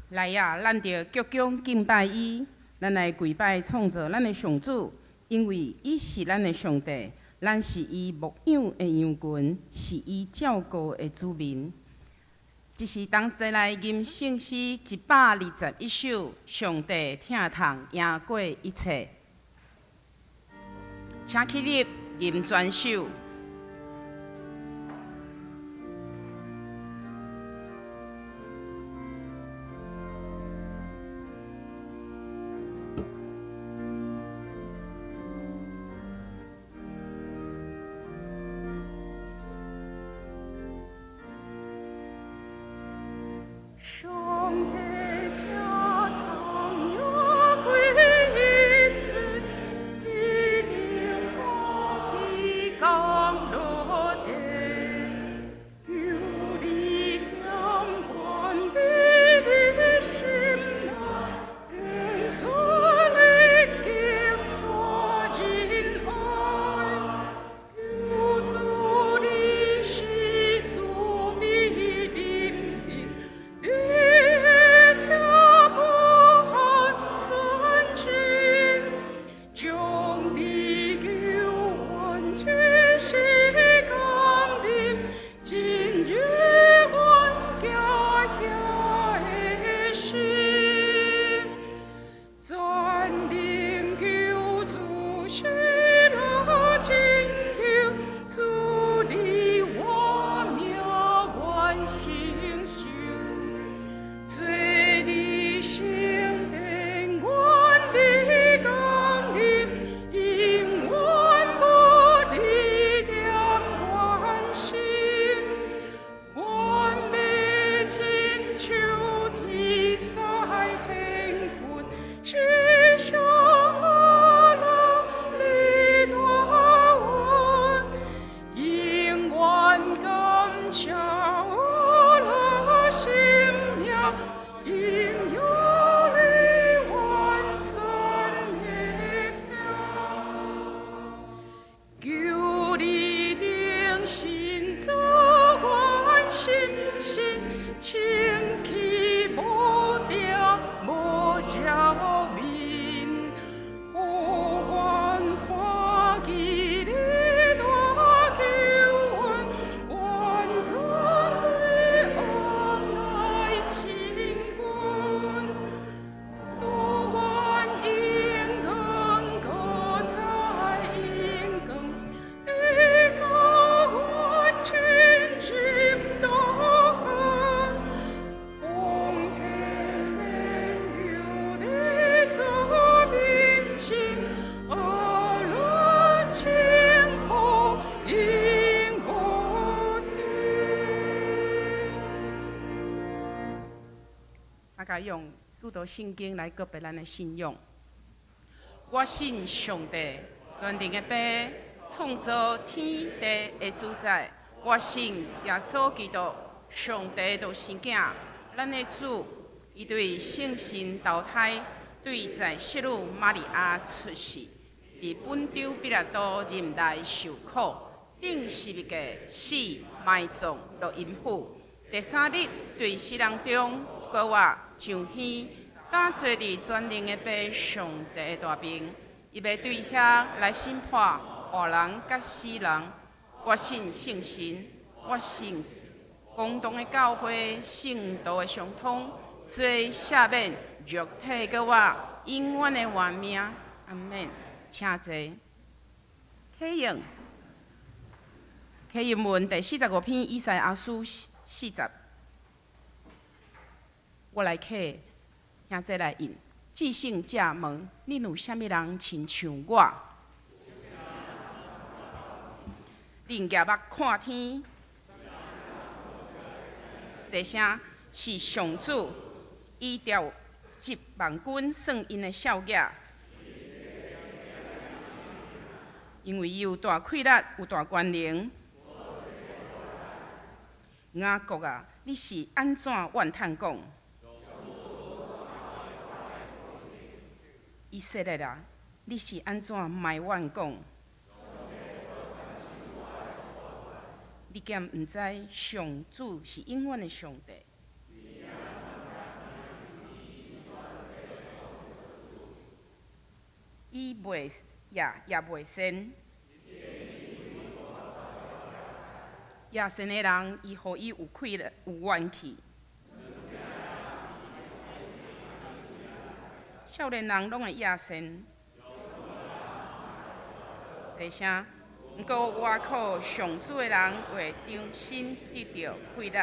来呀，咱着鞠躬敬拜伊，咱来跪拜创造咱的上主，因为伊是咱的上帝，咱是伊牧养的羊群，是伊照顾的子民。一时当再来吟圣诗121首，上帝听痛赢过一切。请起立吟全首。上帝听痛赢过一切，天定欢喜降落地，求你将关闭的心门，愿做你更多仁爱，求主你是主命令。将你救援全是降临，今日阮家遐的心，全能救主是那拯救，主你我命愿承受，罪的圣殿愿你降临，永远无你点关心，完美亲像天使天君，是上了你大恩，永远感谢了生命，应有你完善的条，求你定心做阮心心，清气无掉无扰民，互阮看见你大救恩，完全对恩来亲近，多愿因更搁再因更，你教阮亲近道行，奉献免有你做面前，而乐清风应无停。三甲用许多圣经来告别咱的信仰。我信上帝，全能的爸，创造天地的主宰。我信耶稣基督，上帝的生囝，咱的主，伊对圣神投胎，对在圣女玛利亚出世，伫本州彼拉多任内受苦，顶十字架死、埋葬、落阴府。第三日对死人中搁活上天，打坐伫全能的爸上帝的大边，伊要对遐来审判活人甲死人。我信圣神，我信共同的教会，圣道的相通，做赦免肉体搁活永远的活命。阿免，请坐。启用文第45篇以赛亚书40。我来启，兄弟来引。至圣者问：恁有啥物人亲像我？恁举目看天，这声是上主，伊调集万军算因的少爷，因为伊有大气力，有大权能。雅各啊，你是安怎怨叹讲？以色列啊，你是安怎埋怨讲？你敢毋知上主是永远的上帝？伊袂也袂先。野生的人，伊互伊有气力、有元气。少年人拢会野生。这声，毋过外口上主的人会重新得到气力。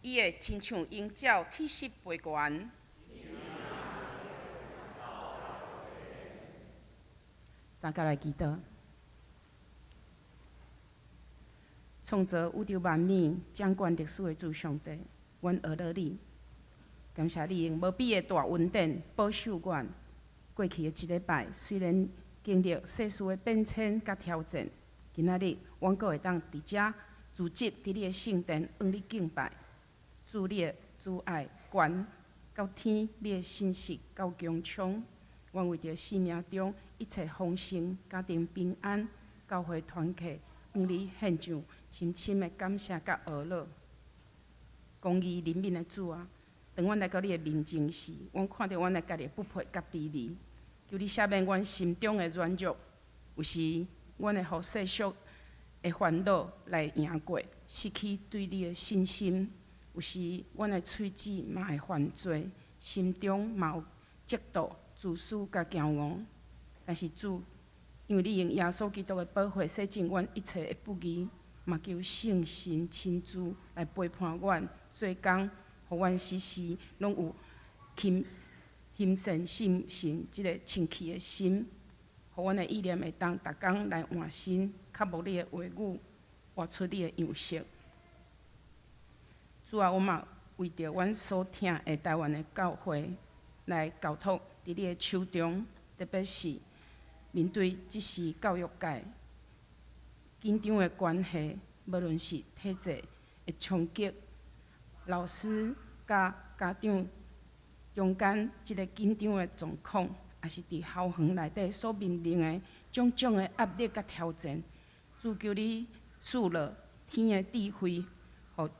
伊会亲像鹰鸟体势飞悬。三甲来祈祷。创造宇宙万物、掌管历史的主上帝，阮学了你，感谢你用无比的大恩典保守阮。过去的一礼拜，虽然经历世事的变迁甲挑战，今仔日阮阁会当伫遮自集伫你的圣殿，向你敬拜。主你的主爱悬到天，你的信实到强冲。阮为着生命中一切丰盛、家庭平安、教会团契，向你献上深深的感谢甲懊恼。公义怜悯的主啊，当阮来到你的面前时，阮看到阮的家己不配甲卑微，求你赦免阮心中的软弱。有时阮会互世俗的烦恼来赢过，失去对你的信心。有时阮的喙齿嘛会犯罪，心中嘛有嫉妒、自私甲骄傲。但是主，因为你用耶稣基督的宝血洗净阮一切的不义。嘛求圣神亲自来陪伴阮，做工，互阮时时拢有心善信神即个清气的心，互阮的意念会当逐工来换新，较无你的话语，活出你的样式。主啊，我嘛为着阮所听的台湾的教会来交托伫你的手中，特别是面对即时教育界紧张的关系，无论是体制的冲击，老师甲家长中间即个紧张的状况，也是伫校园内底所面临的种种的压力甲挑战，主求你赐落天的智慧，互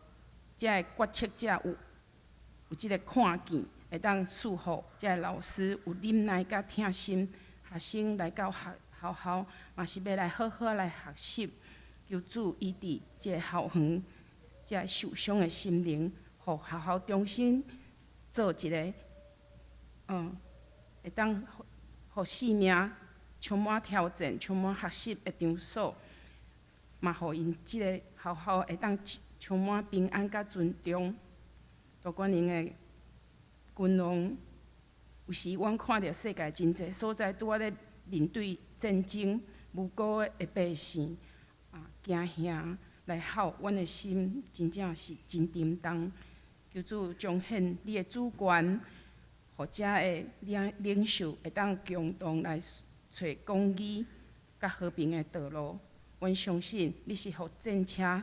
遮个决策者有即个看见，会当赐互遮个老师有忍耐甲疼心，学生来到学校嘛是要来好好来学习。求主医治即个校园，即个受伤的心灵，互学校重新做一个，会当互生命充满挑战、充满学习的场所，嘛互因即个学校会当充满平安甲尊重。大观音的君王，有时阮看到世界真侪所在拄仔咧面对战争、无辜的百姓。惊吓来孝，阮的心真正是真沉重。求主彰显你的主权，互遮的领袖会当共同来找公义甲和平的道路。阮相信你是互战车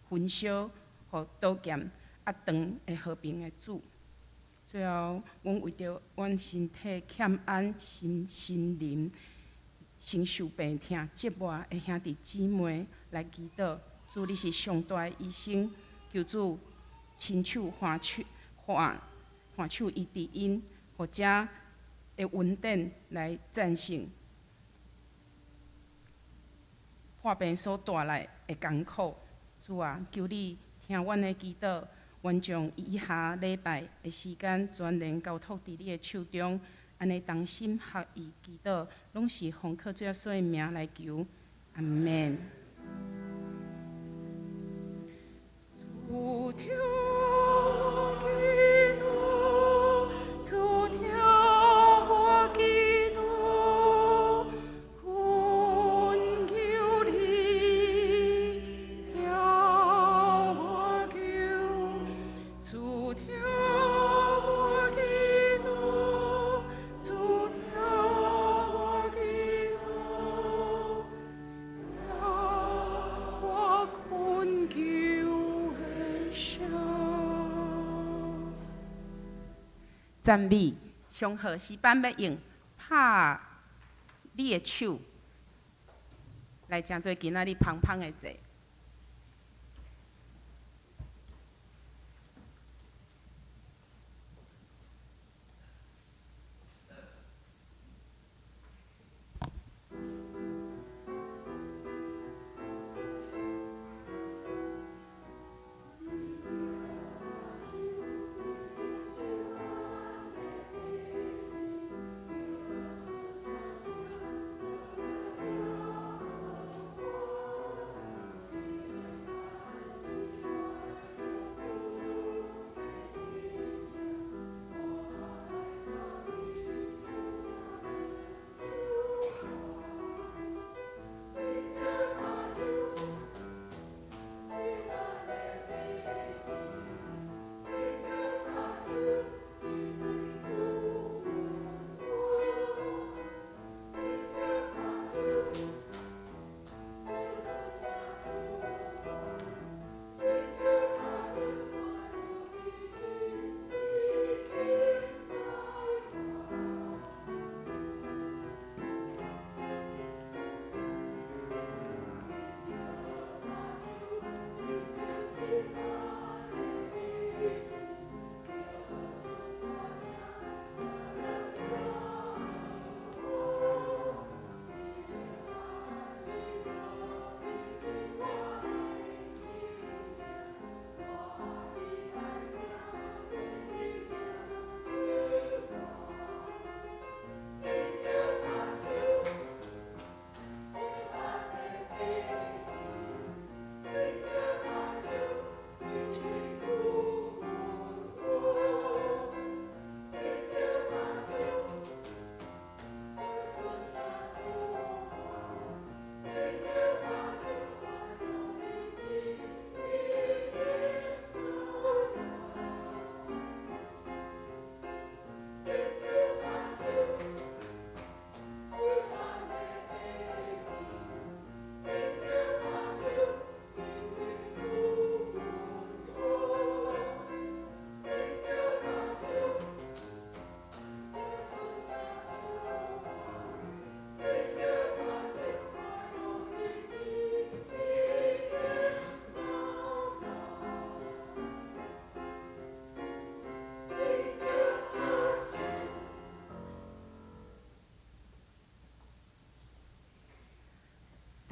焚烧、互刀剑压断的和平的主。最后，阮为着阮身体欠安、心灵承受病痛、折磨的兄弟姊妹来祈祷，主你是上大的医生，求主亲手换手医治因，或者的稳定来战胜破病所带来的艰苦。主啊，求你听阮的祈祷，阮将以下礼拜的时间全然交托伫你的手中。安尼同心合意祈祷，拢是奉靠主耶稣的名来求，阿门。主听我祈祷，主听我祈祷，恳求你听我求，主听我祈祷，主听我祈祷，我恳求的声。赞美上好诗班要用拍你的手，来诚做今仔日芳芳的节。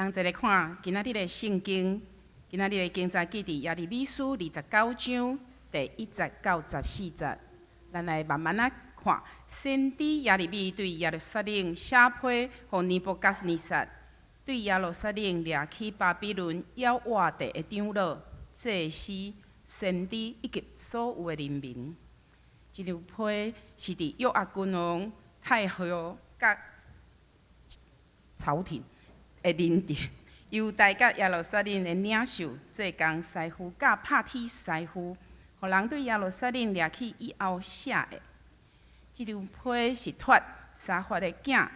同齐来看今仔日的圣经，今仔日的经节记伫耶利米书29章第1节到14节，咱来慢慢啊看。先知耶利米对耶路撒冷写批，互尼布甲尼撒，对耶路撒冷掠去巴比伦要活地的长老、祭司、先知以及所有的人民。这张批是伫约押君王太后甲朝廷的认定，犹大甲耶路撒冷的领袖做工师傅甲拍铁师傅，互人对耶路撒冷掠去以后写的。这张批是托沙法的囝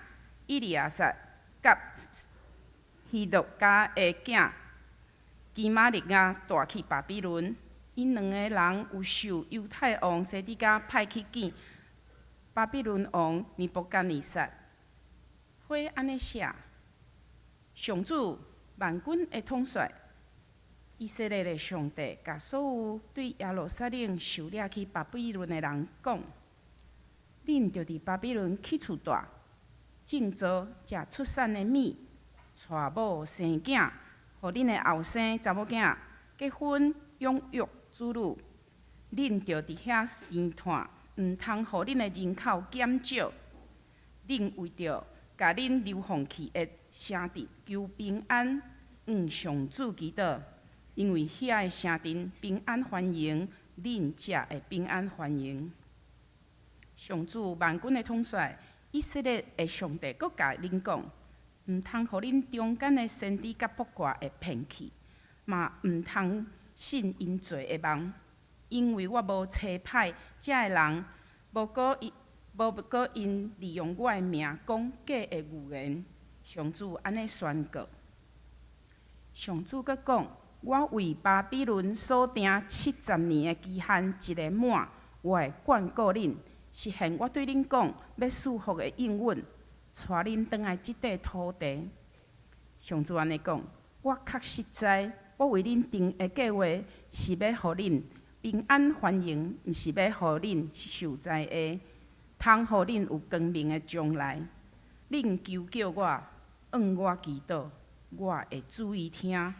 以利亚撒甲希录家的囝基玛利亚带去巴比伦。因两个人有受犹太王西底家派去见巴比伦王尼布甲尼撒。批安尼写：上主万军的统帅，以色列的上帝，甲所有对耶路撒冷受掠去巴比伦的人讲：恁着伫巴比伦起厝大，种植食出产的米，娶某生囝，互恁的后生查某囝结婚养育子女。恁着伫遐生炭，毋通互恁的人口减少。恁为着甲恁流放去的城镇求平安，上主祈祷，因为遐的城镇平安繁荣，恁才会平安繁荣。上主万军的统帅，以色列的上帝，阁甲恁讲，毋通互恁中间的先知甲卜卦会骗去，嘛毋通信因做的梦，因为我无差派遮的人，无过因利用我的名讲假的预言。上主安尼宣告。上主阁讲，我为巴比伦所定70年的期限一个满，我会眷顾恁，实现我对恁讲要赐福的应允，带恁转来即块土地。上主安尼讲，我确实知，我为恁定的计划是要互恁平安繁荣，毋是要互恁受灾厄，通互恁有光明的将来。恁求叫我，我祈祷，我会注意听。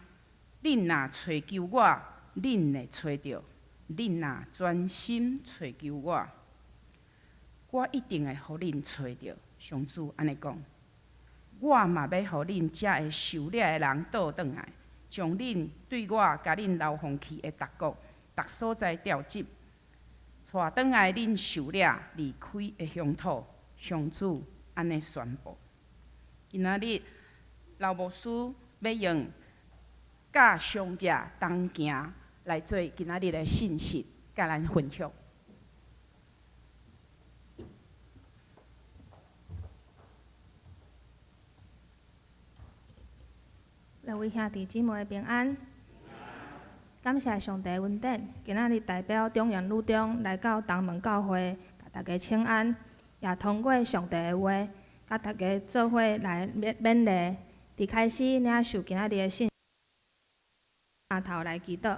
恁若找求我，恁会找到；恁若专心找求我，我一定会互恁找到。上主安尼讲，我嘛要互恁遮会受掠的人倒转来，将恁对我甲恁流放去的逐国、逐所在调集，带转来恁受掠离开的乡土。上主安尼宣布。今仔日老牧师要用甲上者同行来做今仔日的信息，甲咱分享。各位兄弟姊妹平安，感谢上帝恩典。今仔日代表中原女中来到东门教会，甲大家请安，也通过上帝的话，甲大家做伙来勉励。伫开始领受今仔日的信，下头来祈祷。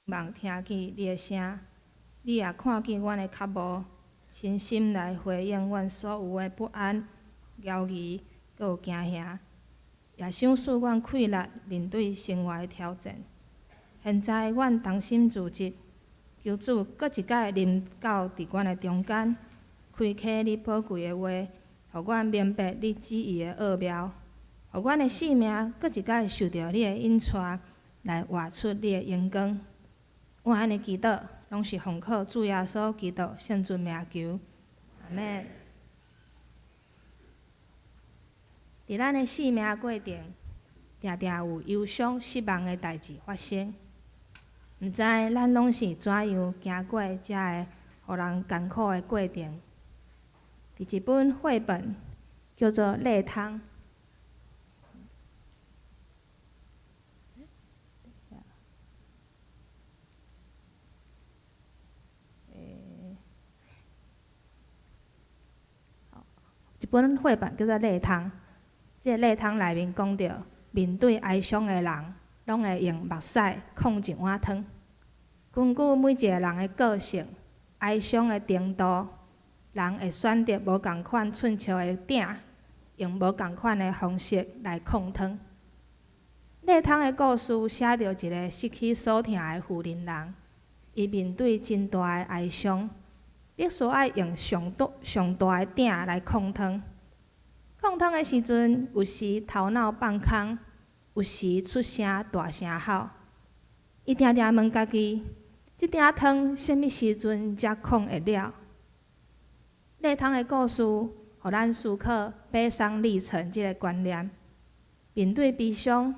望听见你的声。你也看见阮的脚步，真心来回应阮所有的不安、犹豫，阁有惊吓，也想使阮气力面对生活的挑战。现在阮同心自责，求主搁一摆临到伫阮的中间，开启你宝贵的话，互阮明白你旨意的奥妙，互阮的性命搁一摆受到你的引带，来活出你的阳光。我安尼祈祷，拢是奉靠主耶稣基督圣尊名求，阿免。伫咱的生命过程，定定有忧伤、失望的代志发生。毋知咱拢是怎样行过遮个互人艰苦的过程？伫一本绘本叫做《泪汤》。一本绘本叫做《泪汤》，即个泪汤内面讲到，面对哀伤的人，拢会用目屎控一碗汤。根据每一个人的个性，哀伤的程度，人会选择无共款寸笑的鼎，用无共款的方式来控汤。内汤的故事写着一个失去所疼的妇人人，伊面对真大的哀伤，必须爱用上大的鼎来控汤。控汤的时阵，有时头脑放空，有时出声大声吼。伊定定问家己：即鼎汤什物时阵才控会了？内汤的故事，互咱思考悲伤历程即个观念。面对悲伤，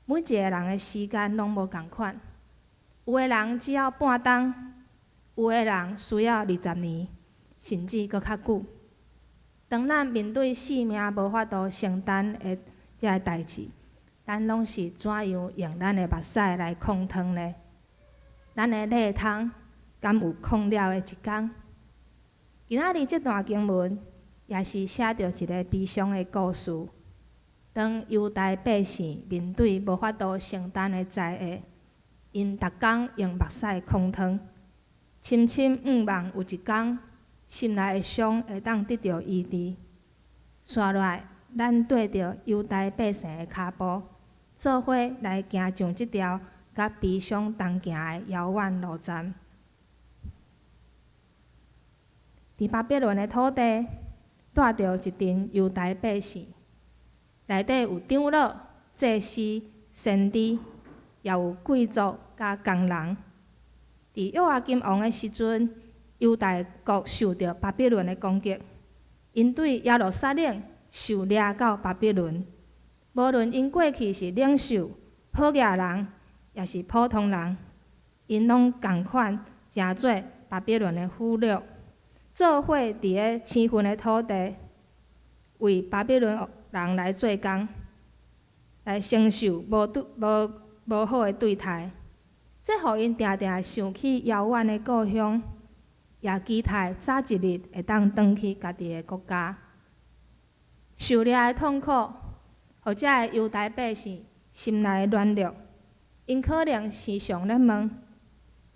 每一个人的时间拢无共款。有的人只要半冬，有的人需要20年，甚至搁较久。当咱面对生命无法度承担的即个代志，咱拢是怎样用咱的目屎来控汤呢？咱的内汤敢有控了的一天？今仔日这段经文也是写着一个悲伤的故事。当犹太百姓面对无法度承担的灾厄，因逐工用目屎控汤，深深盼望有一天，心内的伤会当得到医治。刷来，咱对着犹太百姓的脚步，做伙来行上这条甲悲伤同行的遥远路站。伫巴比伦的土地，住着一群犹太百姓，内底有长老、祭司、先知，也有贵族甲工人。伫约雅金王的时阵，犹大国受到巴比伦的攻击，因对耶路撒冷受掠到巴比伦。无论因过去是领袖、好野人，也是普通人，因拢共款诚做巴比伦的俘虏，做伙伫个生分的土地，为巴比伦人来做工，来承受无好的对待。这互因定定想起遥远的故乡，也期待早一日会当返去家己的国家。受掠的痛苦，互遮个犹太百姓心内软弱，因可能时常咧问：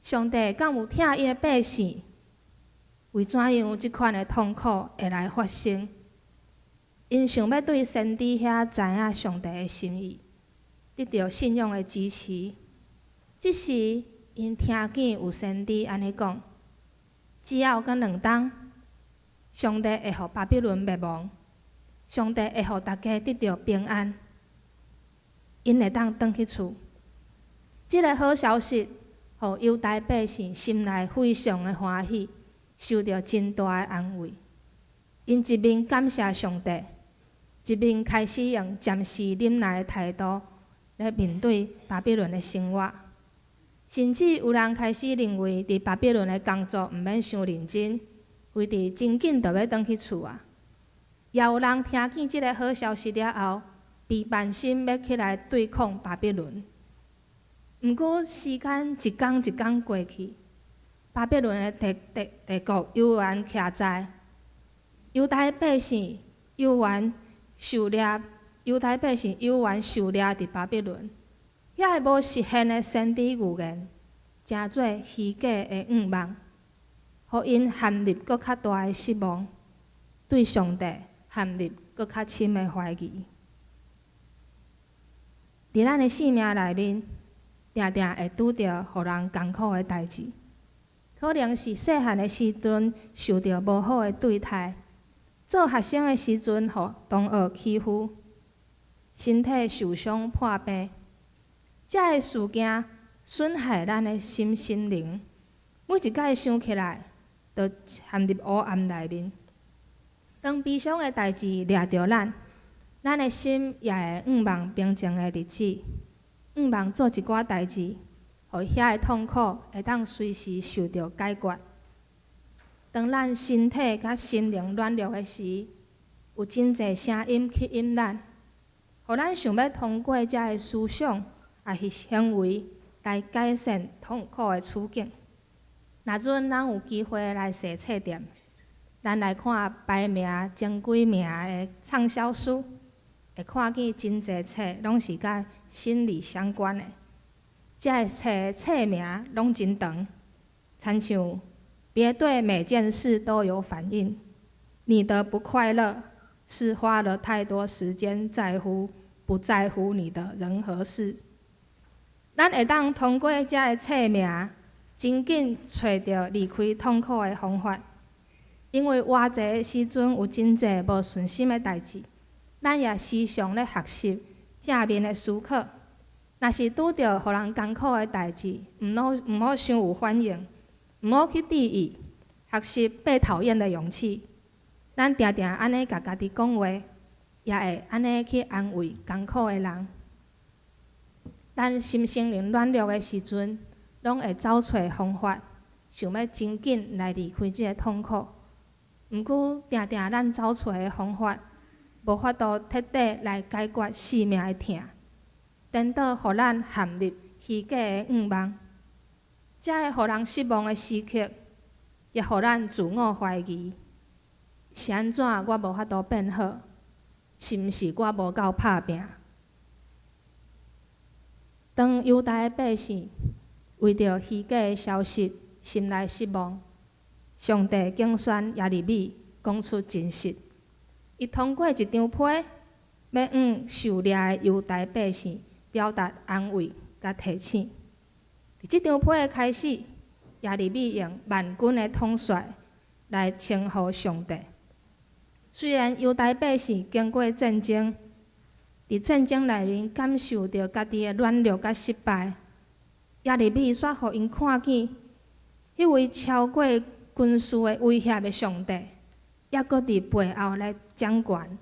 上帝敢有疼伊的百姓？为怎样即款的痛苦会来发生？因想要对先知遐知影上帝的心意，得到信仰的支持。即时，因听见有先知安尼讲：只要搁2冬，上帝会互巴比伦灭亡，上帝会互大家得到平安，因会当返去厝。即个好消息，互犹太百姓心内非常的欢喜，受到真大的安慰。因一面感谢上帝，一面开始用暂时忍耐的态度来面对巴比伦的生活。甚至有人开始认为，伫巴比伦的工作毋免伤认真，为伫真紧就要返去厝啊。也有人听见即个好消息了后，备万心要起来对抗巴比伦。毋过时间一天一天过去，巴比伦的帝国犹原徛在，犹太百姓犹原受掠伫巴比伦。遐个无实现的先知预言，诚做虚假的愿望，互因陷入搁较大的失望，对上帝陷入搁较深的怀疑。伫咱的生命内面，定定会拄着互人艰苦的代志，可能是细汉的时阵受到无好的对待，做学生的时阵互同学欺负，身体受伤破病。这个事件损害咱的心灵，每一摆想起来，就陷入黑暗内面。当悲伤的代志掠着咱的心也会盼望平静的日子，盼望做一寡代志，互遐个痛苦会当随时受到解决。当咱身体甲心灵软弱的时，有真侪声音吸引咱，互咱想要通过这个思想也是行为来改善痛苦的处境。若阵咱有机会来踅册店，咱来看排名前几名的畅销书，会看见真侪册拢是甲心理相关的。这个册名拢真长，亲像《别对每件事都有反应。你的不快乐是花了太多时间不在乎你的人和事。咱会当通过这个册名，真紧找到离开痛苦的方法。因为偌济时阵有真济无顺心的代志，咱也时常咧学习正面的思考。若是拄着互人艰苦的代志，毋好伤有反应，毋好去质疑，学习被讨厌的勇气。咱定定安尼甲家己讲话，也会安尼去安慰艰苦的人。咱心心灵软弱的时阵，拢会找找方法，想要真紧来离开这个痛苦。毋过，定定咱找找的方法，无法度彻底来解决生命的痛，颠倒互咱陷入虚假的愿望。这个互人失望的时刻，也互咱自我怀疑：是安怎我无法度变好？是毋是我无够拍拼？当犹大的百姓为着虚假的消息心内失望，上帝竞选耶利米讲出真实。伊通过一张批，要向受掠的犹大百姓表达安慰甲提醒。伫即张批的开始，耶利米用万军的统帅来称呼上帝。虽然犹大百姓经过战争，伫战争内面感受到家己的软弱甲失败，耶利米煞互因看见迄位超过军事的威胁的上帝，也搁伫背后来掌权。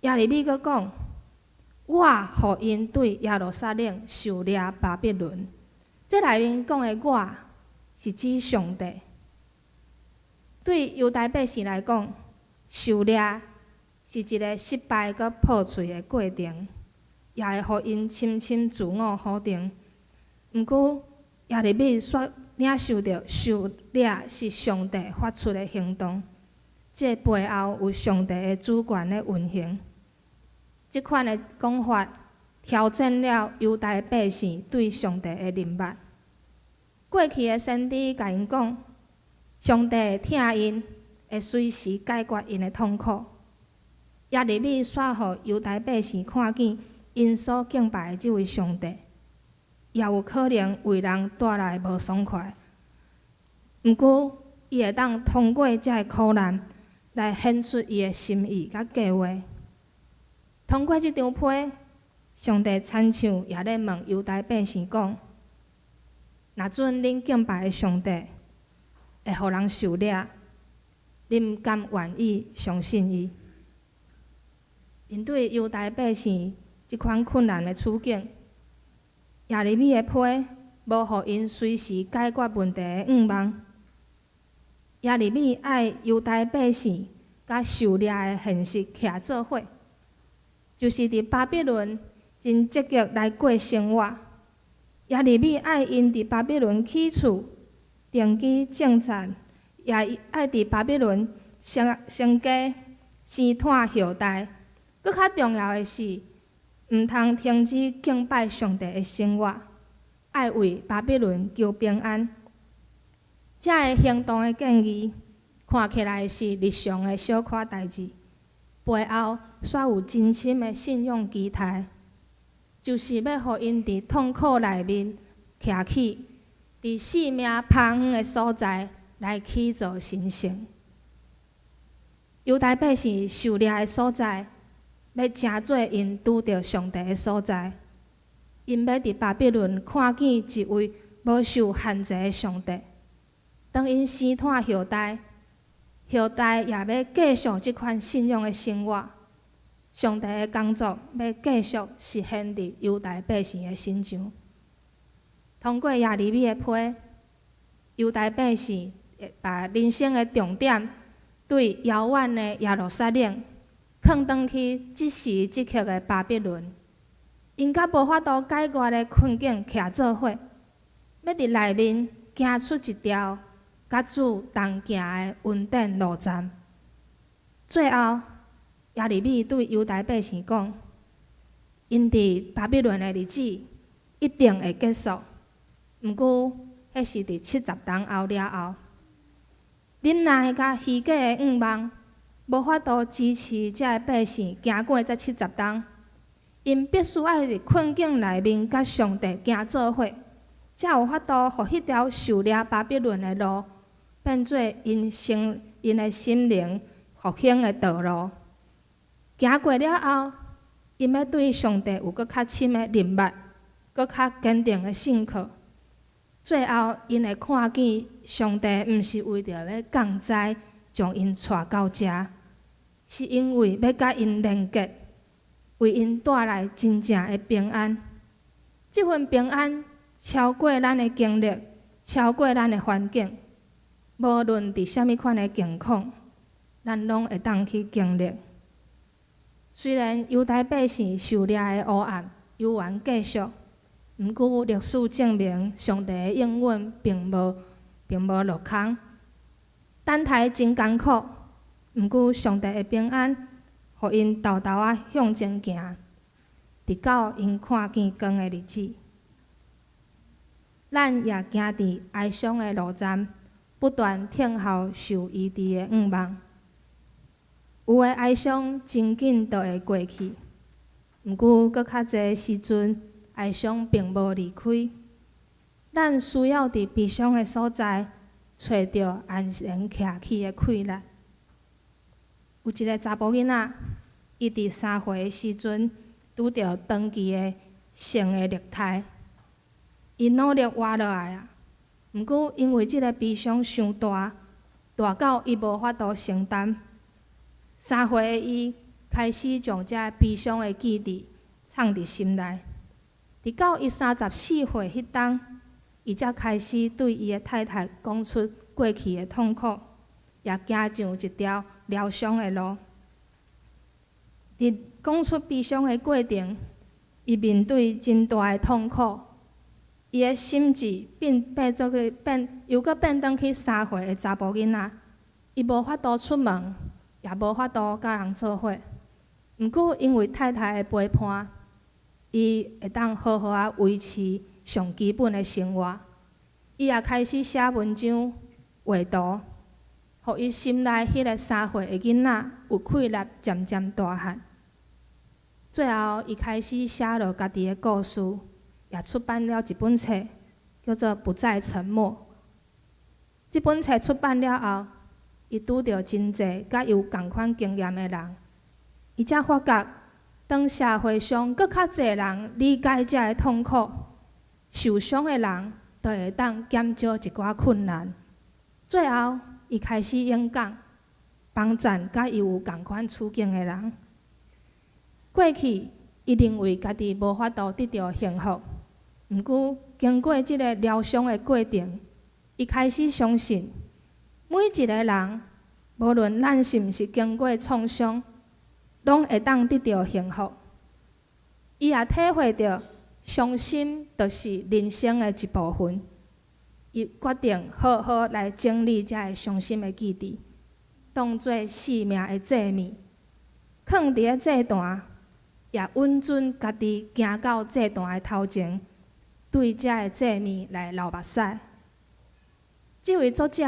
耶利米搁讲：“我互因对耶路撒冷受掠巴比伦。”这内面讲的“我”是指上帝。对犹大百姓来讲，受掠是一个失败佮破碎的过程，也会互因深深自我否定。毋过，耶利米却领受到受掠是上帝发出的行动，这背后有上帝的主权的运行。这款的讲法挑战了犹大百姓对上帝的认捌。过去的先知甲因讲，上帝会听因，会随时解决因的痛苦。耶利米却互犹大百姓看见因所敬拜的这位上帝，也有可能为人带来无爽快。毋过，伊会当通过这个苦难来显出伊的心意甲计划。通过这张批，上帝亲像也咧问犹大百姓讲：若准恁敬拜的上帝会互人受掠，恁敢愿意相信伊？面对犹大百姓即款困难的处境，耶利米的批无互因随时解决问题的愿望。耶利米爱犹大百姓甲受掠的现实徛做伙，就是伫巴比伦真积极来过生活。耶利米爱因伫巴比伦起厝、定居种田，也爱伫巴比伦生家、生产后代。搁较重要的是，毋通停止敬拜上帝的生活，爱为巴比伦求平安。这个行动的建议看起来是日常的小可代志，背后却有真深的信仰期待，就是要互因伫痛苦内面徛起，伫生命彷徨的所在来起造神圣。犹大百姓受掠的所在，要成做因拄着上帝的所在。因要伫巴比伦看见一位无受限制的上帝。当因生产后代，后代也要继续即款信仰的生活。上帝的工作要继续实现伫犹大百姓的身上。通过耶利米的批，犹大百姓会把人生的重点对遥远的耶路撒冷放转去即时即刻的巴比伦，因甲无法度解决的困境徛做伙，要伫内面行出一条甲主同行的稳定路站。最后，耶利米对犹大百姓讲：因伫巴比伦的日子一定会结束，毋过迄是伫70年后了后。忍耐甲虚假的愿望，无法度支持遮个百姓行过这70冬。因必须爱伫困境内面甲上帝行做伙，才有法度互迄条受掠巴比伦的路变做因的心灵复兴的道路。行过了后，因要对上帝有搁较深的认捌，搁较坚定的信靠。最后，因会看见上帝毋是为着要降灾将因带到遮，是因为要甲因连结，为因带来真正的平安。即份平安超过咱的经历，超过咱的环境，无论伫啥物款的境况，咱拢会当去经历。虽然犹太百姓受掠的黑暗犹原继续，毋过历史证明，上帝的应允并无落空。等待真艰苦，毋过上帝的平安，互因豆豆仔向前行，直到因看见光的日子。咱也行伫哀伤的路站，不断听候受医治的愿望。有诶哀伤真紧就会过去，毋过搁较侪时阵，哀伤并无离开。咱需要伫悲伤的所在，找到安然徛起的快乐。有一个查甫囡仔，伊伫3岁的时阵拄着长期的性的虐待，伊努力活落来啊，毋过因为即个悲伤伤大，大到伊无法度承担。3岁的伊开始将这悲伤的记忆藏伫心内，直到伊34岁迄冬，伊才开始对伊的太太讲出过去的痛苦，也行上一条疗伤的路。伫讲出悲伤的过程，伊面对真大的痛苦，伊的心智又搁变转去3岁的查甫囡仔，伊无法度出门。也无法度甲人做伙，毋过因为太太的陪伴，伊会当好好啊维持上基本的生活。伊也开始写文章、画图，互伊心内迄个3岁的囡仔有快乐渐渐大汉。最后，伊开始写落家己的故事，也出版了一本册，叫做《不再沉默》。这本册出版了后，伊拄着真侪甲伊有共款经验的人，伊才发觉，当社会上搁较侪人理解遮个痛苦，受伤的人就会当减少一寡困难。最后，伊开始演讲，帮赞甲伊有共款处境的人。过去，伊认为家己无法度得到幸福，毋过经过即个疗伤的过程，伊开始相信。每一个人，无论咱是毋是经过创伤，拢会当得到幸福。伊也体会到，伤心就是人生的一部分。伊决定好好来整理遮个伤心的记忆，当作生命的祭物，放伫个祭坛，也稳准家己行到祭坛的头前，对遮个祭物来流目屎。这位作者。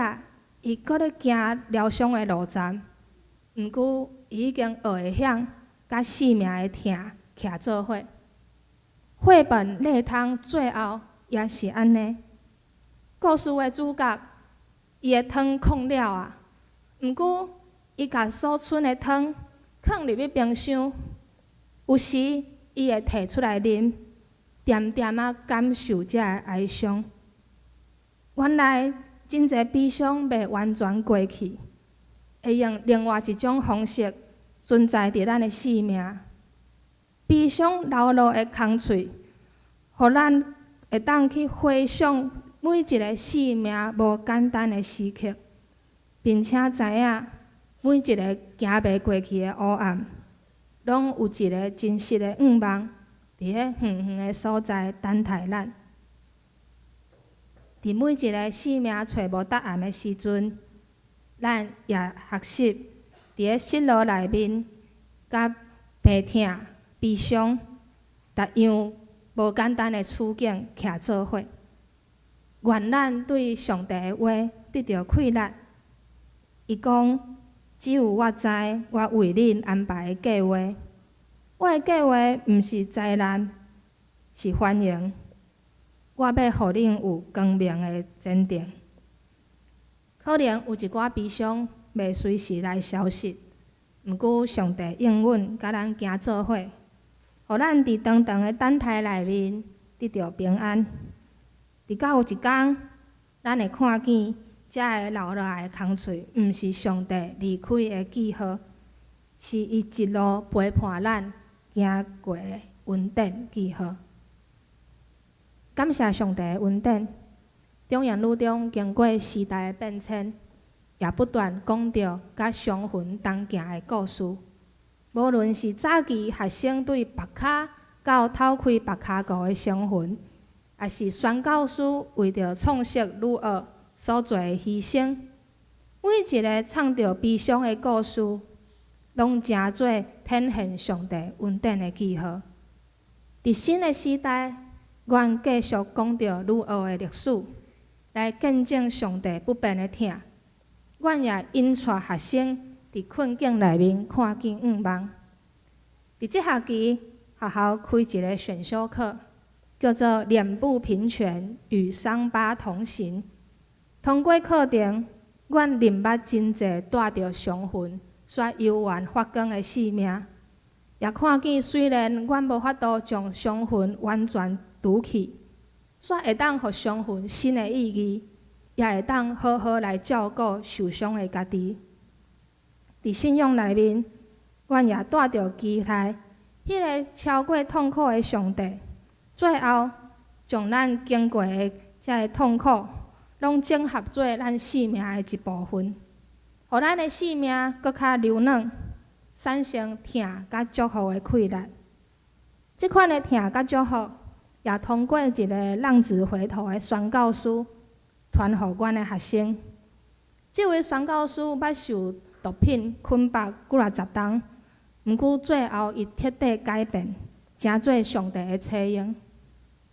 伊搁咧行疗伤的路站，毋过伊已经学会晓甲生命的疼徛做伙。绘本内通最后也是安尼。故事的主角，伊的汤空了啊，毋过伊甲所剩的汤放入去冰箱，有时伊会摕出来啉，点点啊感受遮个哀伤。原来。真侪悲伤未完全过去，会用另外一种方式存在伫咱的生命。悲伤流露的空喙，互咱会当去回想每一个生命无简单的时刻，并且知影每一个行袂过去的黑暗，拢有一个真实的愿望伫咧远远的所在等待咱。伫每一个生命找无答案的时阵，咱也学习伫咧失落内面，甲病痛、悲伤，逐样无简单的处境徛做伙。愿咱对上帝的话得到快乐，伊讲：只有我知我为恁安排的计划。我的计划毋是灾难，是欢迎。我要互恁有光明的前程。可能有一寡悲伤袂随时来消失，毋过上帝应允甲咱行做伙，互咱伫长长的等待内面得到平安。直到有一天，咱会看见遮个留落来的空喙，毋是上帝离开的记号，是伊一路陪伴咱行过的恩典记号。感谢上帝的恩典，中原路中经过时代的变迁，也不断讲到甲伤痕同行的故事。无论是早期学生对白卡到偷开白卡糊的伤痕，也是宣教师为着创设女学所做的牺牲，每一个唱着悲伤的故事，拢真做展现上帝恩典的记号。伫新的时代，阮继续讲着女学的历史，来见证上帝不变的疼。阮也引带学生伫困境内面看见愿望。伫即学期，学校开一个选修课，叫做《脸部平权与伤疤同行》。通过课程，阮认捌真侪带着伤痕、却悠然发光的生命，也看见虽然阮无法度将伤痕完全除去，却会当互伤痕新的意义，也会当好好来照顾受伤的家己。伫信仰内面，阮也带着期待，迄个超过痛苦的上帝，最后将咱经过的遮个痛苦，拢整合做咱生命的一部分，互咱的生命搁较柔软，产生疼甲祝福的气力。即款的疼甲祝福，也通过一个浪子回头的宣教师传互阮的学生。即位宣教师捌受毒品捆绑几啊十冬，毋过最后伊彻底改变，成做上帝的采用。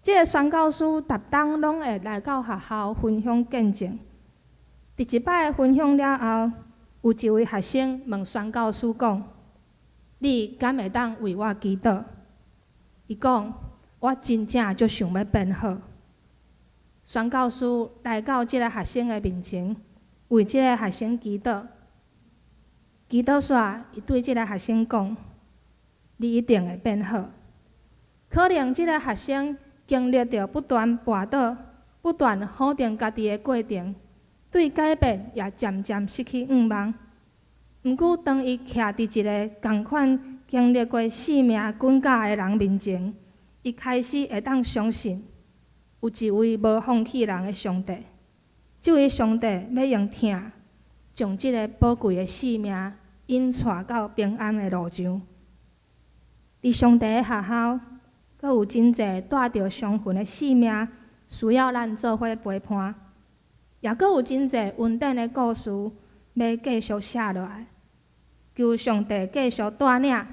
即个宣教师逐冬拢会来到学校分享见证。伫一摆分享了后，有一位学生问宣教师讲：“你敢会当为我祈祷？”伊讲：“我真正足想要变好。”宣教师来到即个学生的面前，为即个学生祈祷。祈祷煞，伊对即个学生讲：“你一定会变好。”可能即个学生经历着不断跋倒、不断否定家己的过程，对改变也渐渐失去愿望。毋过，当伊徛伫一个同款经历过生命滚甲的人面前，伊开始会当相信，有一位无放弃人的上帝。即位上帝要用疼，将即个宝贵的生命引带到平安的路上。伫上帝的学校，阁有真侪带着伤痕的生命，需要咱做伙陪伴，也阁有真侪恩典的故事要继续写落来。求上帝继续带领，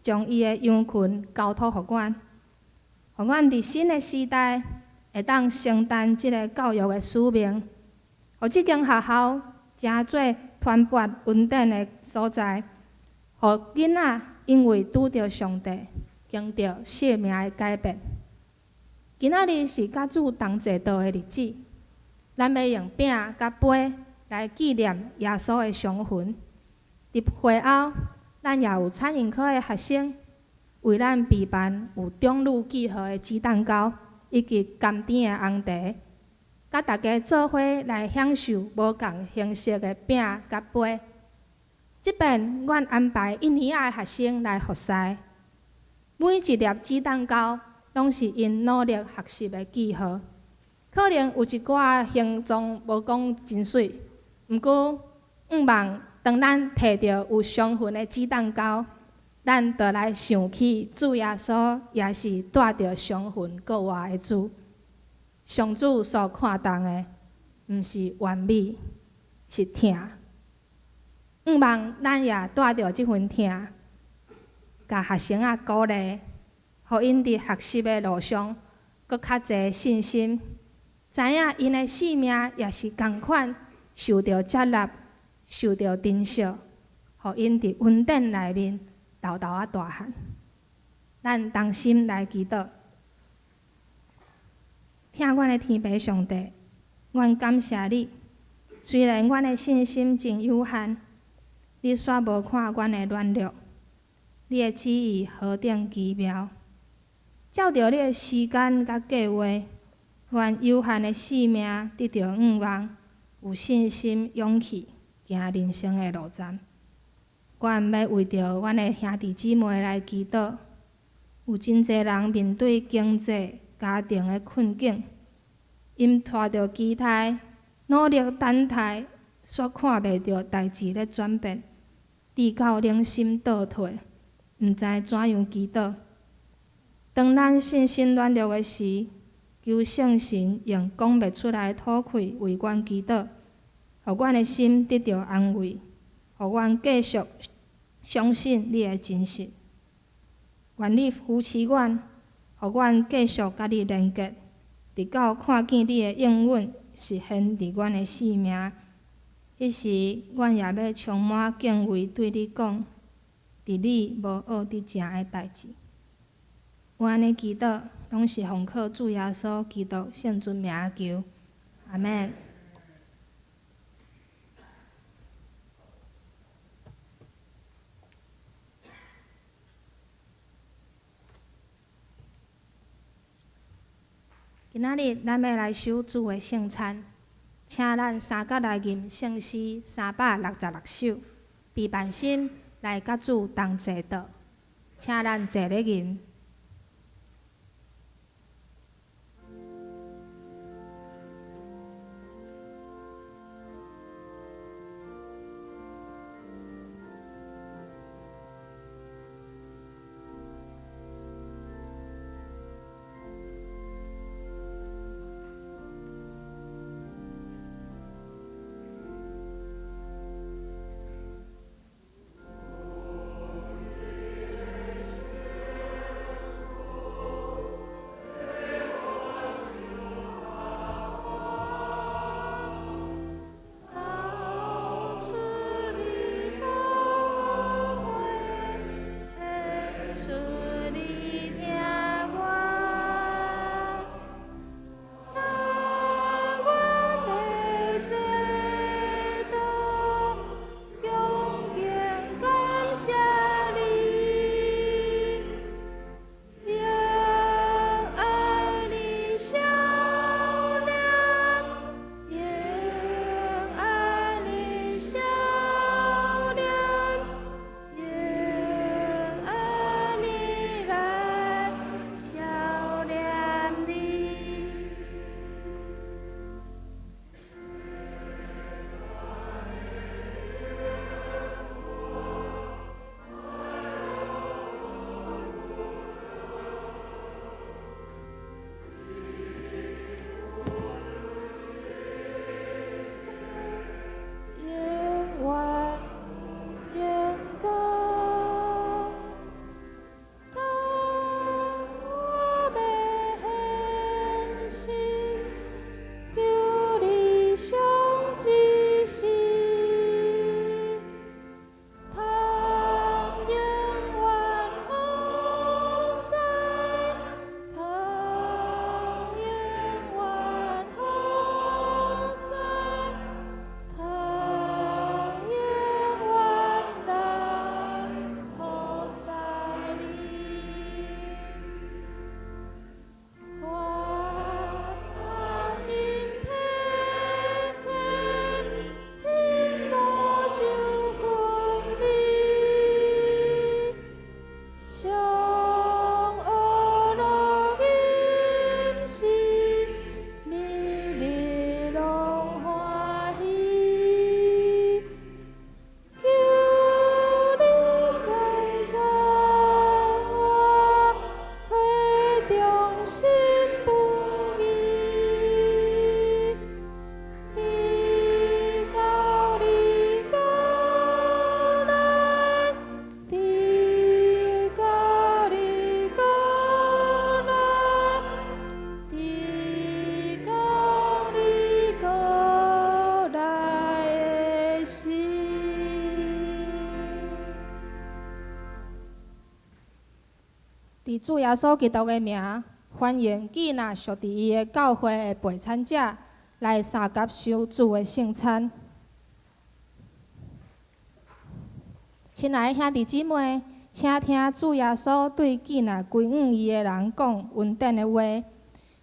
将伊的羊群交托予阮，互阮伫新的时代会当承担即个教育的使命，互即间学校成做传播恩典的所在，互囡仔因为拄着上帝，经着生命的改变。今仔日是甲主同齐道的日子，咱要用饼甲杯来纪念耶稣的伤痕。伫会后，咱也有餐饮科的学生为咱备办有中路记号的鸡蛋糕，以及甘甜的红茶，甲大家做伙来享受无共形式的饼甲杯。即边，阮安排印尼仔的学生来服侍。每一粒鸡蛋糕拢是因努力学习的记号。可能有一寡形状无讲真水，毋过愿望当咱摕到有伤痕的鸡蛋糕，咱就来想起主耶稣也是带着伤痕过活的主。上主所看重的，毋是完美，是疼。愿望咱也带着即份疼，甲学生仔鼓励，互因伫学习的路上搁较侪信心，知影因的生命也是共款受到接纳，受到珍惜，互因伫恩典内面豆豆啊大汉。咱同心来祈祷，听阮的天父上帝，阮感谢你。虽然阮的信心真有限，你煞无看阮的软弱，你的旨意何等奇妙！照着你的时间甲计划，阮有限的性命得到盼望，有信心、勇气，行人生的路站。阮要为着阮的兄弟姊妹来祈祷。有真侪人面对经济、家庭的困境，因拖着期待，努力等待，却看袂到代志咧转变，直到人心倒退，毋知怎样祈祷。当咱信心软弱的时，求圣神用讲袂出来的吐气为阮祈祷，互阮的心得到安慰，互阮继续相信你的真实。愿你扶持阮，互阮继续甲你连结，直到看见你的应允实现伫阮的性命。迄时，阮也要充满敬畏，对你讲，伫你无恶得正的代志。我安尼祈祷，拢是奉靠主耶稣基督圣尊名求，阿免。今仔日咱要来守主的圣餐，请咱三角来吟圣诗366首，备办心来甲主同齐祷，请咱坐咧吟。以主耶稣基督的名，欢迎记纳属伫伊的教会的陪餐者来三甲受主的圣餐。亲爱的兄弟姊妹，请听主耶稣对记纳归向伊的人讲恩典的话。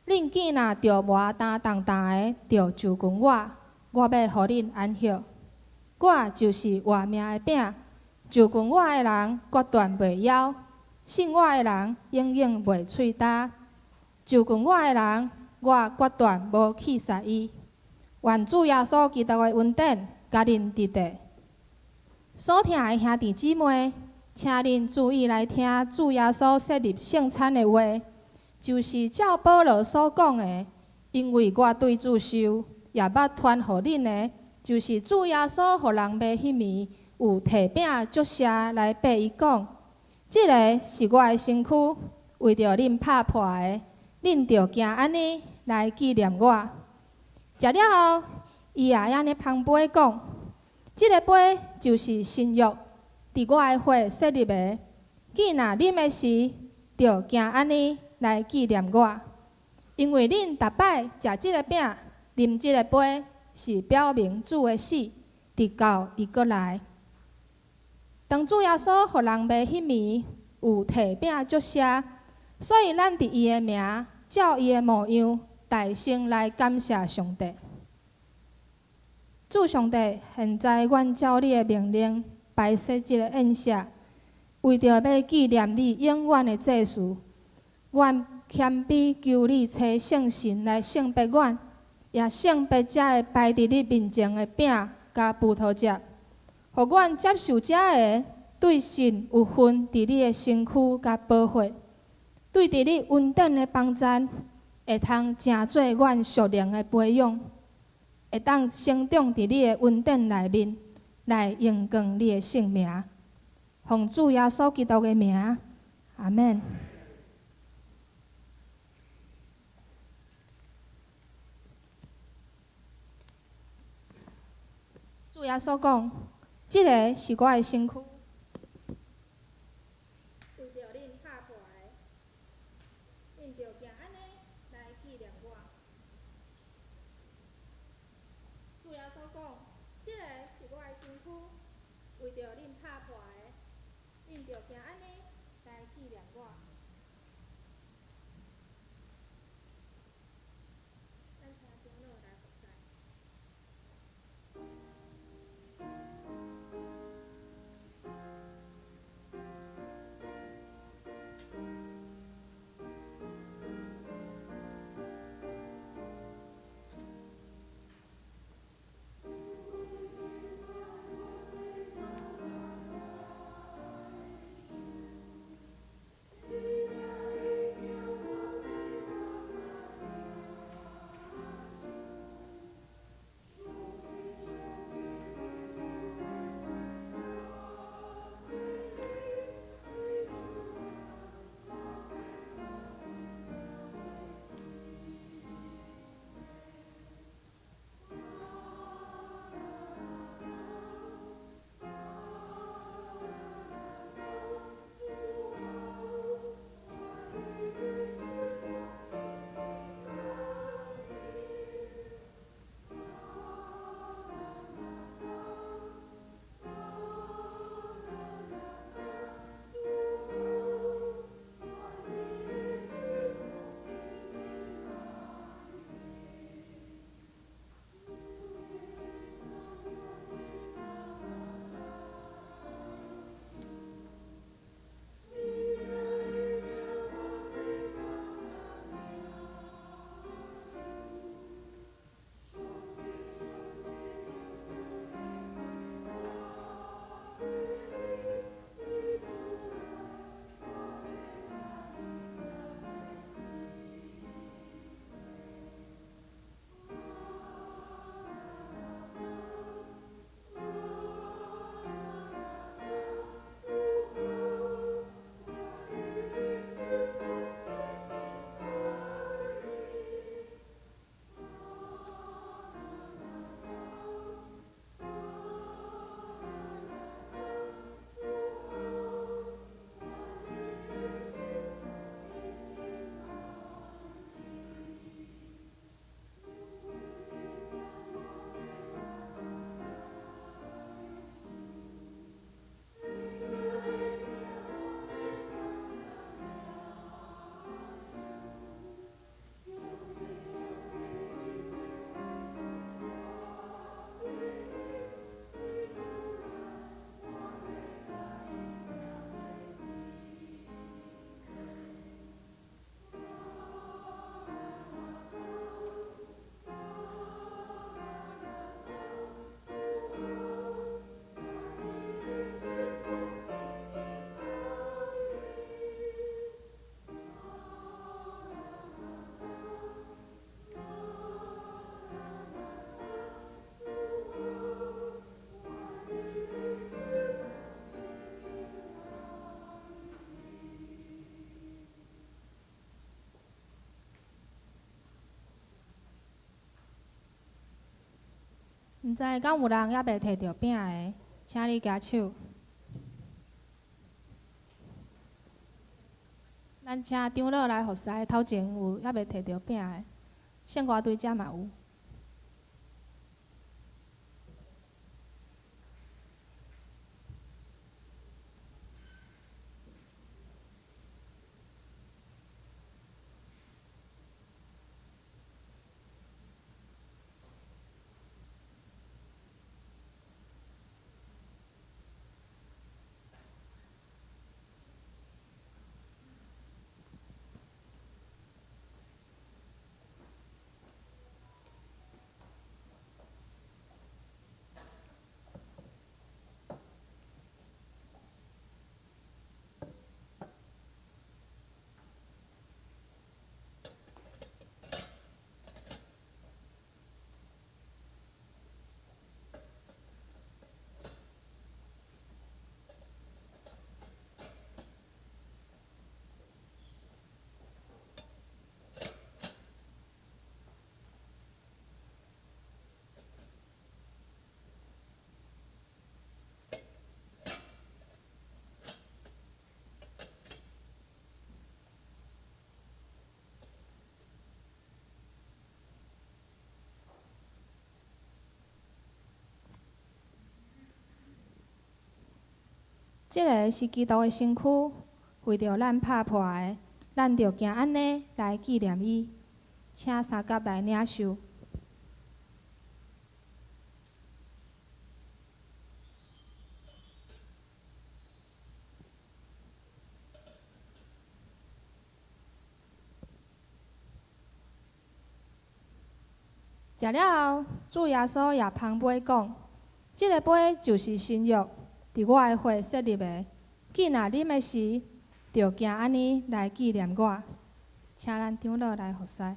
恁记纳着磨担重的，着就近我要互恁安息。我就是活命的饼，就近我的人决断袂枵，信我的人永远袂喙焦。就近我的人，我决断无去杀伊。愿主耶稣基督的恩典甲恁伫地。所听的兄弟姊妹，请恁注意来听主耶稣设立圣餐的话，就是照保罗所讲的，因为我对主受，也捌传互恁的，就是主耶稣互人卖迄暝有摕饼祝谢来爬伊讲，即个是我的身躯，为着恁拍破的，恁着行安尼来纪念我。食了后，伊也安尼捧杯讲，即个杯就是新约，伫我的血设立的，既若啉的时，着行安尼来纪念我。因为恁逐摆食即个饼，啉即个杯，是表明主的死，直到伊过来。当主耶稣互人卖迄暝有摕饼祝谢，所以咱伫伊的名，照伊的模样，大声来感谢上帝。主上帝，现在阮照你的命令摆设即个宴席，为着要纪念你永远的祭祀，阮谦卑求你找圣神来圣别阮，也圣别遮个摆伫你面前的饼甲葡萄汁，互阮接受遮个对神有份伫你的身躯甲保护，对伫你恩典的帮赞，会通成做阮属灵的培养，会当生长伫你的恩典内面，来荣光你的圣名。奉主耶稣基督的名，阿免。主耶稣讲，即个是我的身躯，为着恁拍破的，恁着行安尼来纪念我。主耶稣讲，即个是我的身躯，为着恁拍破的，恁着行安尼来纪念我。咱请长老来服侍。毋知敢有人还袂摕到饼的，请你举手。咱请长老来服侍，头前有还袂摕到饼的，剩外对遮嘛有。即个是基督的身躯，为着咱拍破的，咱着行安尼来纪念伊。请三甲来领受。食了后，主耶稣也旁杯讲：“即个杯就是新约，伫我的血设立的。既若啉的时，着行安尼来纪念我。”请咱长老来服侍。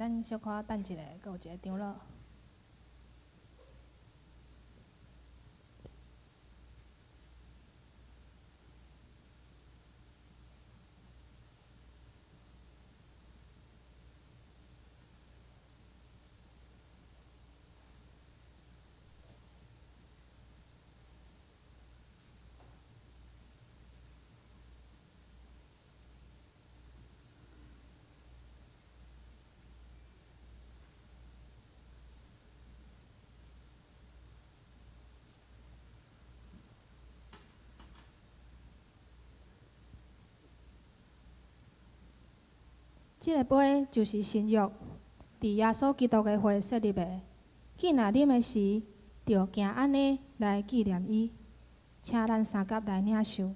咱小可等一下，阁有一个长老。即个杯就是新约，伫耶稣基督的血设立的。既若啉的时，着行安尼来纪念伊。请咱三甲来领受。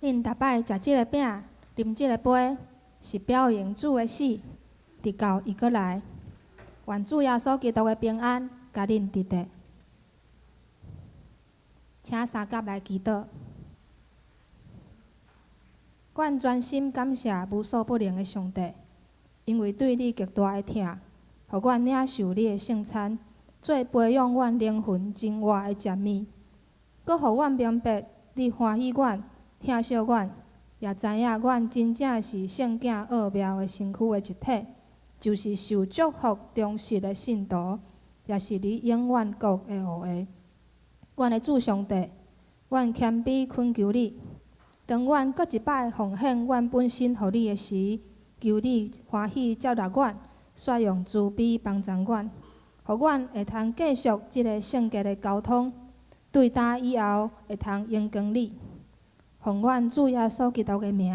恁逐摆食即个饼、啉即个杯，是表扬主的死，直到伊阁来。愿主耶稣基督的平安，甲恁伫地。请三甲来祈祷。阮专心感谢无所不能的上帝，因为对你极大的疼，互阮领受你的圣餐，做培养阮灵魂精华的食物，搁互阮明白你欢喜阮、疼惜阮，也知影阮真正是圣囝奥妙的身躯的一体，就是受祝福忠实的信徒，也是你永远国的后裔。阮的主上帝，阮谦卑恳求你。当阮搁一摆奉献阮本身互你的时，求你欢喜接纳阮，使用慈悲帮助阮，互阮会通继续即个圣洁的交通，对答以后会通荣光你。奉阮主耶稣基督的名，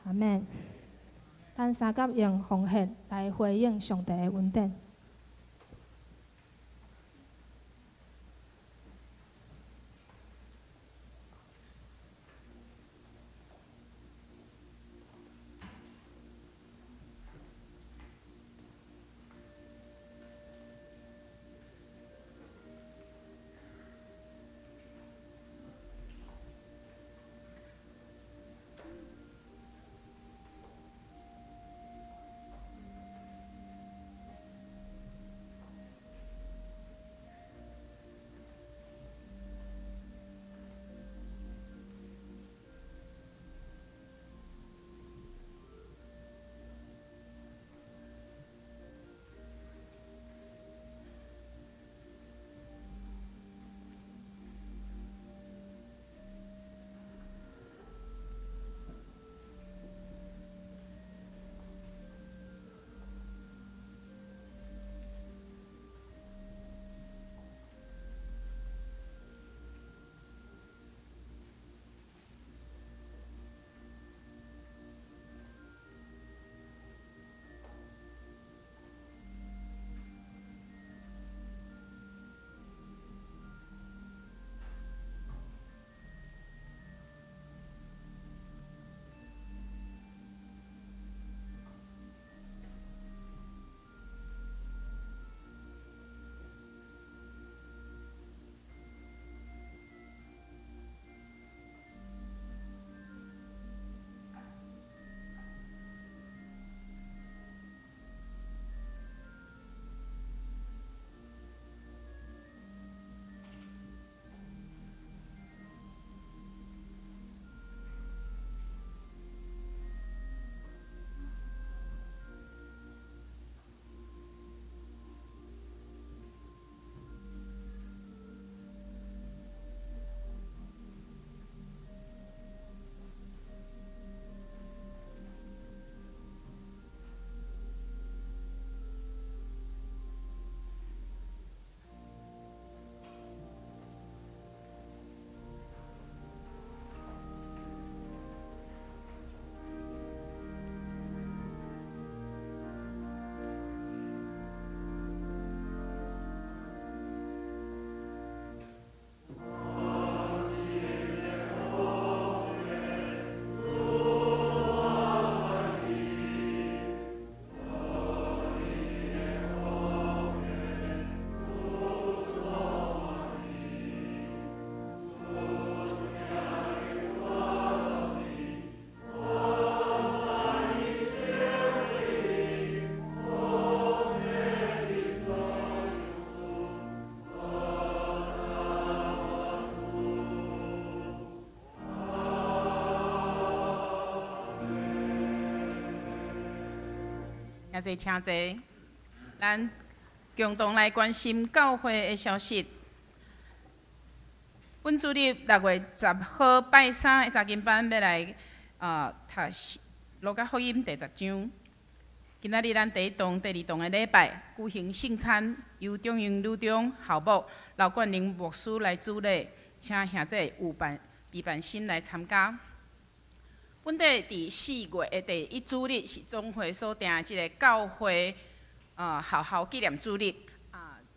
阿免。咱三甲用奉献来回应上帝的恩典。也是请坐，咱共同来关心教会的消息。本主日6月10号拜三的查经班要来读《路加福音》第10章。今仔日咱第一堂、第二堂的礼拜举行圣餐，由中营女中校牧刘冠玲牧师来主礼，请兄弟有备办心来参加。本地伫4月的第1主日是总会所定的即个教会校校纪念主日。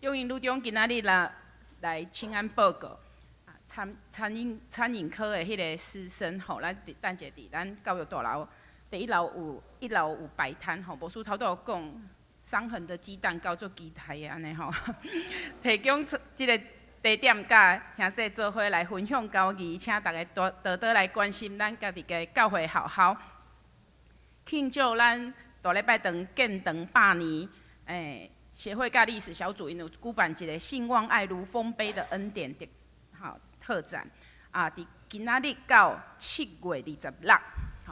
中营女中今仔日来请安报告。餐饮科的迄个师生吼，咱等者伫咱教育大楼第1楼有摆摊吼，牧师头拄有讲，伤痕的鸡蛋糕做期待的安尼吼，提供即个地点甲兄弟做伙来分享教义，请大家多来关心咱家己个教会校校，庆祝咱大礼拜堂建堂100年。协会甲历史小组因有举办一个兴旺爱如丰碑的恩典特展伫今仔日到7月26，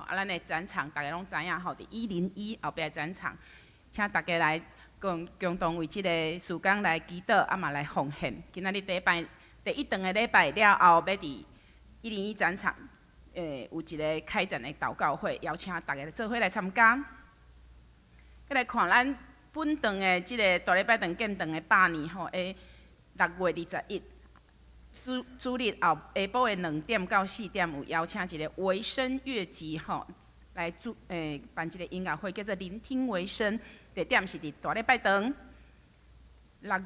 咱的展场大家拢知影伫101后壁展场，请大家来共同为即个事工来祈祷，嘛来奉献。今仔日第一堂的礼拜了后，要伫101展场，有一个开展的祷告会，邀请大家做伙来参加。再来看咱本堂的即个大礼拜堂建堂的100年6月21。主日后下晡的2点到4点有邀请一个维生乐集来办一个音乐会，叫做聆听维生。地点是伫大礼拜堂6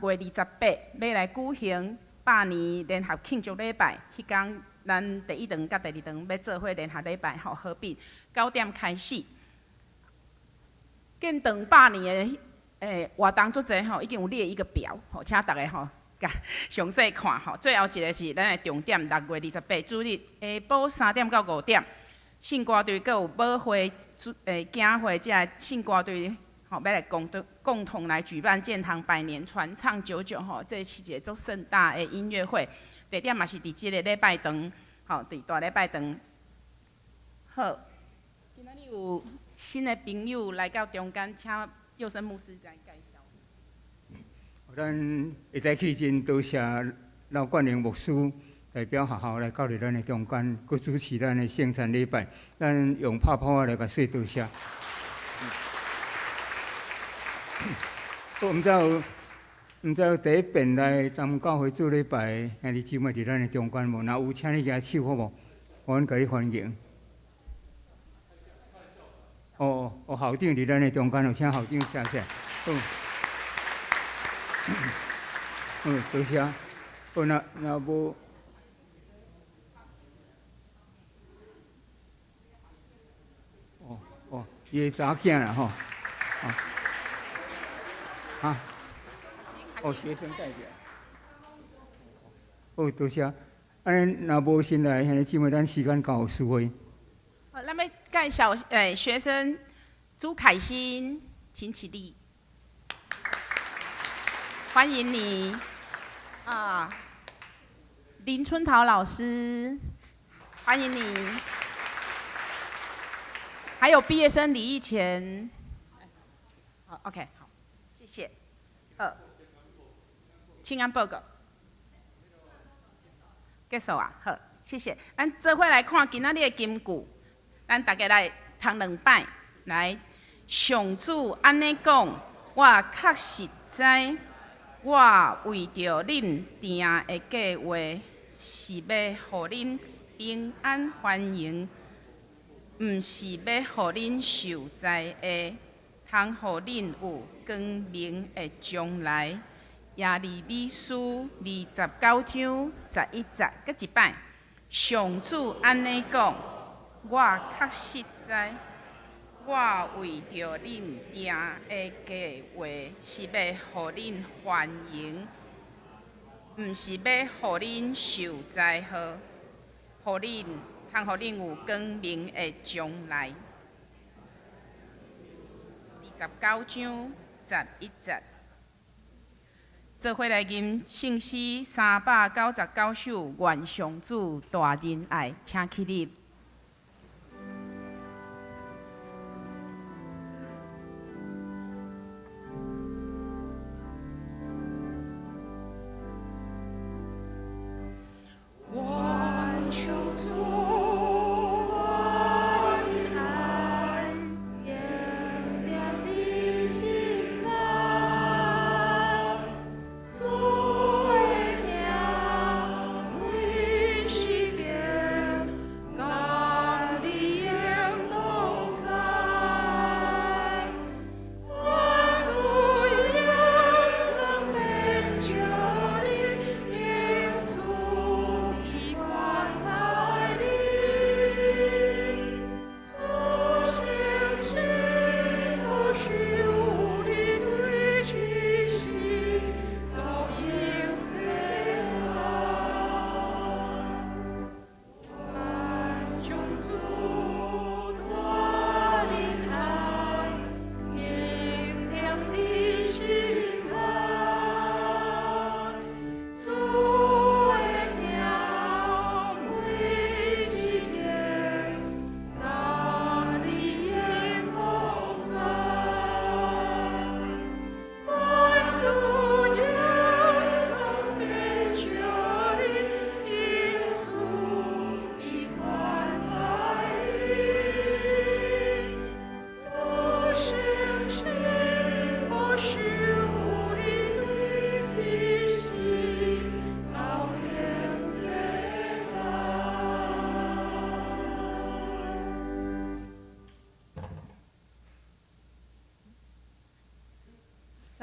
月28要来举行100年联合庆祝礼拜。迄天咱第一堂甲第二堂要做伙联合礼拜合并9点开始。建堂100年的活动足侪已经有列一个表，请大家详细看最后一个是咱的重点，6月28主日下晡3点到5点，圣歌队阁有舞会、敬会，即个圣歌队要来共同来举办建堂100年传唱99这是一个足盛大的音乐会。地点嘛是伫即个礼拜堂，伫大礼拜堂。好，今仔日有新的朋友来到中间，请佑生牧师来介绍。咱会早起真多谢刘冠玲牧师代表学校来到咱的中间，佮主持咱的圣餐礼拜。咱用拍拍来甲说多谢。毋知有第一遍来咱教会做礼拜，兄弟姊妹伫咱的中间无？若有，请你举手好无？我甲你欢迎。校长伫咱的中间，有请校长站起来。多谢。若无，伊的查囝啦吼，学生代表。多谢。安尼若无先来，兄弟姊妹，咱时间到聚会。好，咱要介绍学生朱凯欣，请起立。欢迎你林春桃老师，欢迎你。还有毕业生李义前。好 ，OK， 好，谢谢。请安报告。结束啊，好，谢谢。咱做伙来看今仔日的金句，咱大家来读2摆。来，上主安尼讲，我确实知。我为着恁定的计划，是要互恁平安欢迎，毋是要互恁受灾的，通互恁有光明的将来。耶利米书29章11节，搁一摆，上主安尼讲，我确实知。我为着恁定的计划，是要互恁欢迎，毋是要互恁受灾祸，互恁通互恁有光明的将来。29章11节，做伙来吟圣诗399首，愿上主大仁爱，请起立。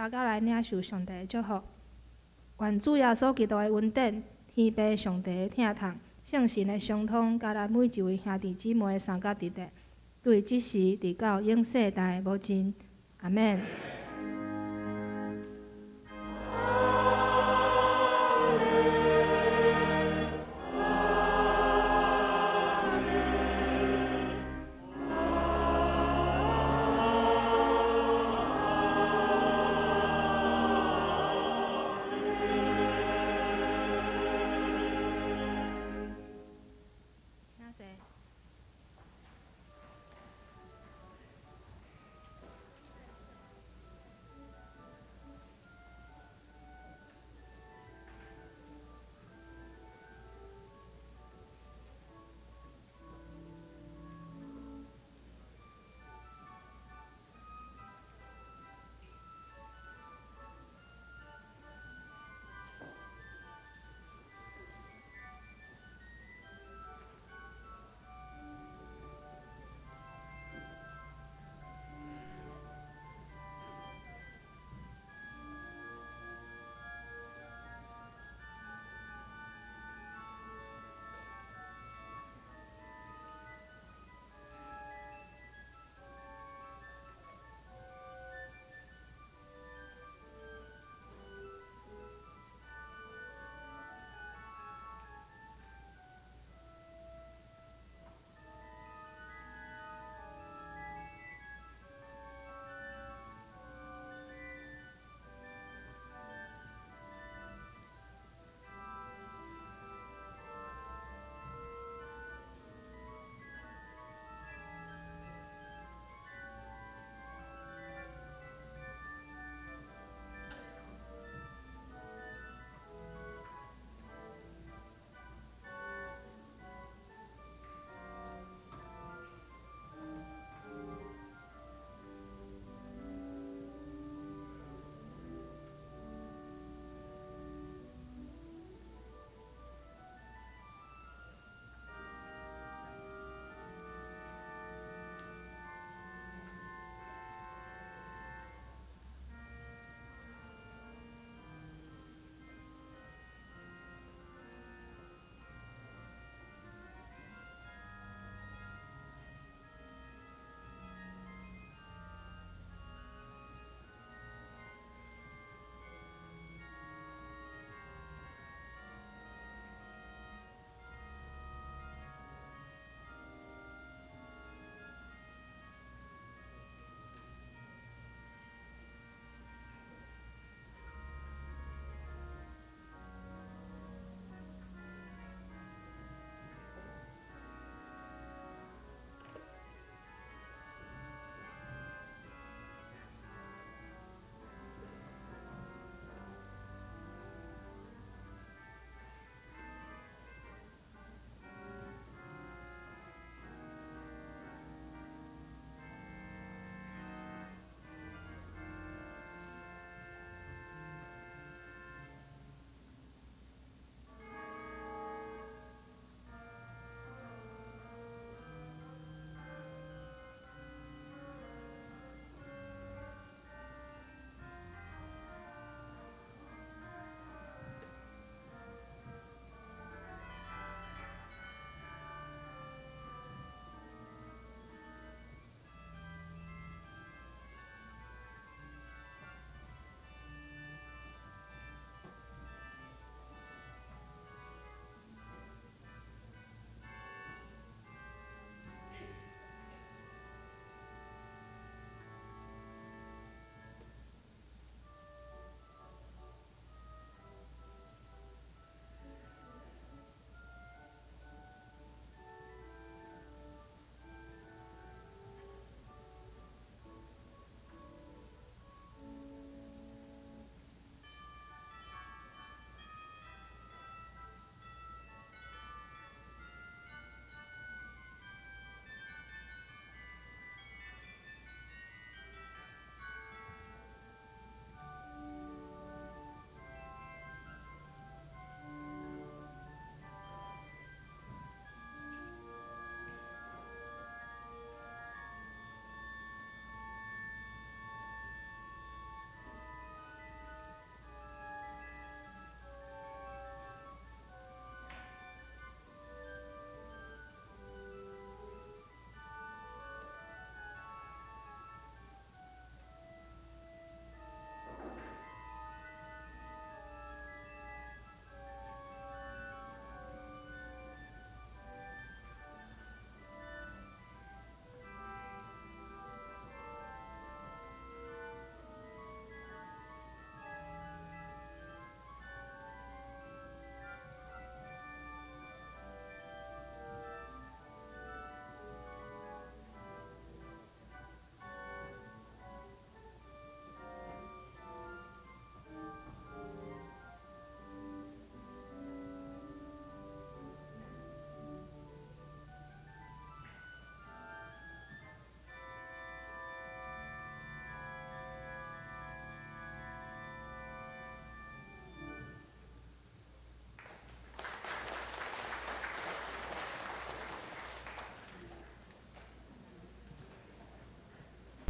大家来领受上帝的祝福。愿主耶稣基督的恩典、天父上帝的疼痛、圣神的相通，甲咱每一位兄弟姊妹的三角直直，对即时直到永世代无尽。阿免。